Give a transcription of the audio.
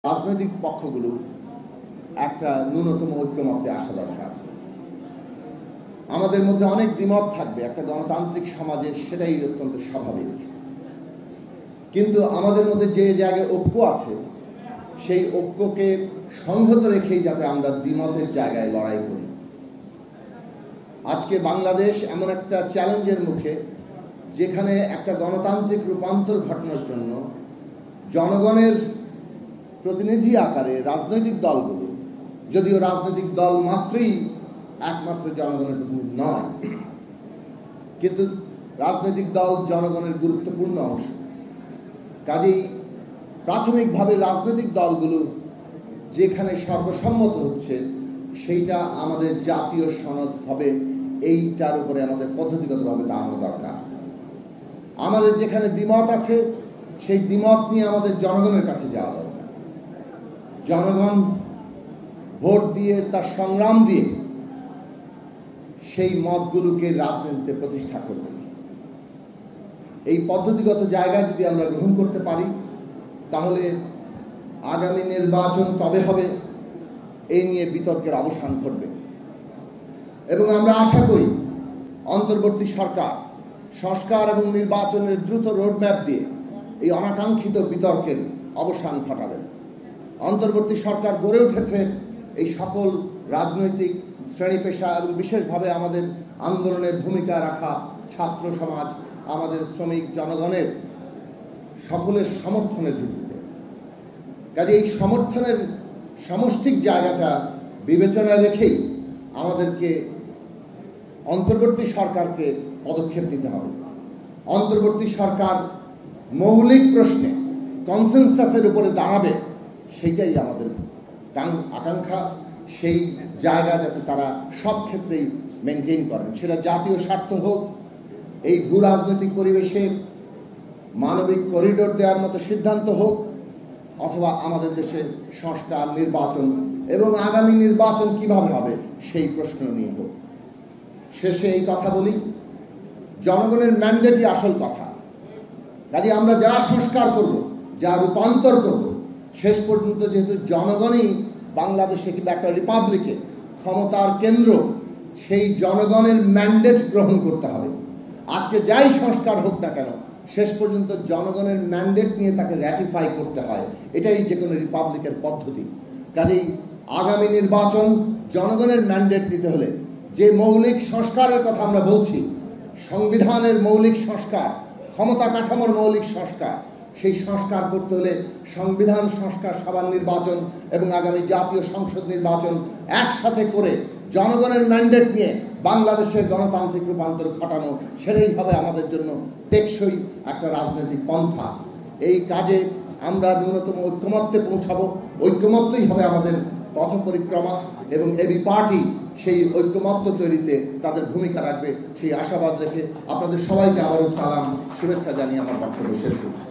রাজনৈতিক পক্ষগুলো একটা ন্যূনতম ঐক্যমত্যে আসা দরকার। আমাদের মধ্যে অনেক দ্বিমত থাকবে, একটা গণতান্ত্রিক সমাজে সেটাই অত্যন্ত স্বাভাবিক। কিন্তু আমাদের মধ্যে যে জায়গায় ঐক্য আছে সেই ঐক্যকে সংহত রেখেই যাতে আমরা দ্বিমতের জায়গায় লড়াই করি। আজকে বাংলাদেশ এমন একটা চ্যালেঞ্জের মুখে যেখানে একটা গণতান্ত্রিক রূপান্তর ঘটানোর জন্য জনগণের প্রতিনিধি আকারে রাজনৈতিক দলগুলো, যদিও রাজনৈতিক দল মাত্রই একমাত্র জনগণের প্রতিনিধি নয়, কিন্তু রাজনৈতিক দল জনগণের গুরুত্বপূর্ণ অংশ। কাজেই প্রাথমিকভাবে রাজনৈতিক দলগুলো যেখানে সর্বসম্মত হচ্ছে সেইটা আমাদের জাতীয় সনদ হবে, এইটার উপরে আমাদের পদ্ধতিগতভাবে দাঁড়ানো দরকার। আমাদের যেখানে দ্বিমত আছে সেই দ্বিমত নিয়ে আমাদের জনগণের কাছে যাওয়া দরকার। জনগণ ভোট দিয়ে, তার সংগ্রাম দিয়ে সেই মতগুলোকে রাজনীতিতে প্রতিষ্ঠা করবে। এই পদ্ধতিগত জায়গায় যদি আমরা গ্রহণ করতে পারি তাহলে আগামী নির্বাচন কবে হবে এই নিয়ে বিতর্কের অবসান ঘটবে এবং আমরা আশা করি অন্তর্বর্তী সরকার সংস্কার এবং নির্বাচনের দ্রুত রোডম্যাপ দিয়ে এই অনাকাঙ্ক্ষিত বিতর্কের অবসান ঘটাবেন। অন্তর্বর্তী সরকার গড়ে উঠেছে এই সকল রাজনৈতিক শ্রেণী পেশা এবং বিশেষভাবে আমাদের আন্দোলনে ভূমিকা রাখা ছাত্র সমাজ, আমাদের শ্রমিক জনগণের সকলের সমর্থনের ভিত্তিতে। কাজে এই সমর্থনের সমষ্টিক জায়গাটা বিবেচনায় রেখেই আমাদেরকে অন্তর্বর্তী সরকারকে পদক্ষেপ নিতে হবে। অন্তর্বর্তী সরকার মৌলিক প্রশ্নে কনসেনসাসের উপরে দাঁড়াবে, সেইটাই আমাদের আকাঙ্ক্ষা। সেই জায়গা যাতে তারা সব ক্ষেত্রেই মেনটেন করেন, সেটা জাতীয় স্বার্থ হোক, এই ভূ রাজনৈতিক পরিবেশে মানবিক করিডোর দেওয়ার মতো সিদ্ধান্ত হোক, অথবা আমাদের দেশে সংস্কার, নির্বাচন এবং আগামী নির্বাচন কিভাবে হবে সেই প্রশ্ন নিয়ে হোক। শেষে এই কথা বলি, জনগণের ম্যান্ডেটই আসল কথা। কাজে আমরা যা সংস্কার করব, যা রূপান্তর করব, শেষ পর্যন্ত যেহেতু জনগণই বাংলাদেশে কিংবা একটা রিপাবলিকে ক্ষমতার কেন্দ্র, সেই জনগণের ম্যান্ডেট গ্রহণ করতে হবে। আজকে যাই সংস্কার হোক না কেন, শেষ পর্যন্ত জনগণের ম্যান্ডেট নিয়ে তাকে র্যাটিফাই করতে হয়। এটাই যে কোনো রিপাবলিকের পদ্ধতি। কাজেই আগামী নির্বাচন জনগণের ম্যান্ডেট নিতে হলে যে মৌলিক সংস্কারের কথা আমরা বলছি, সংবিধানের মৌলিক সংস্কার, ক্ষমতা কাঠামোর মৌলিক সংস্কার, সেই সংস্কার করতে হলে সংবিধান সংস্কার সভার নির্বাচন এবং আগামী জাতীয় সংসদ নির্বাচন একসাথে করে জনগণের ম্যান্ডেট নিয়ে বাংলাদেশের গণতান্ত্রিক রূপান্তর ঘটানো, সেটাই হবে আমাদের জন্য টেকসই একটা রাজনৈতিক পন্থা। এই কাজে আমরা ন্যূনতম ঐক্যমত্যে পৌঁছাবো। ঐক্যমত্যই হবে আমাদের পথ পরিক্রমা এবং এবি পার্টি সেই ঐক্যমত্য তৈরিতে তাদের ভূমিকা রাখবে, সেই আশাবাদ রেখে আপনাদের সবাইকে আবারও সালাম, শুভেচ্ছা জানিয়ে আমার বক্তব্য শেষ করছি।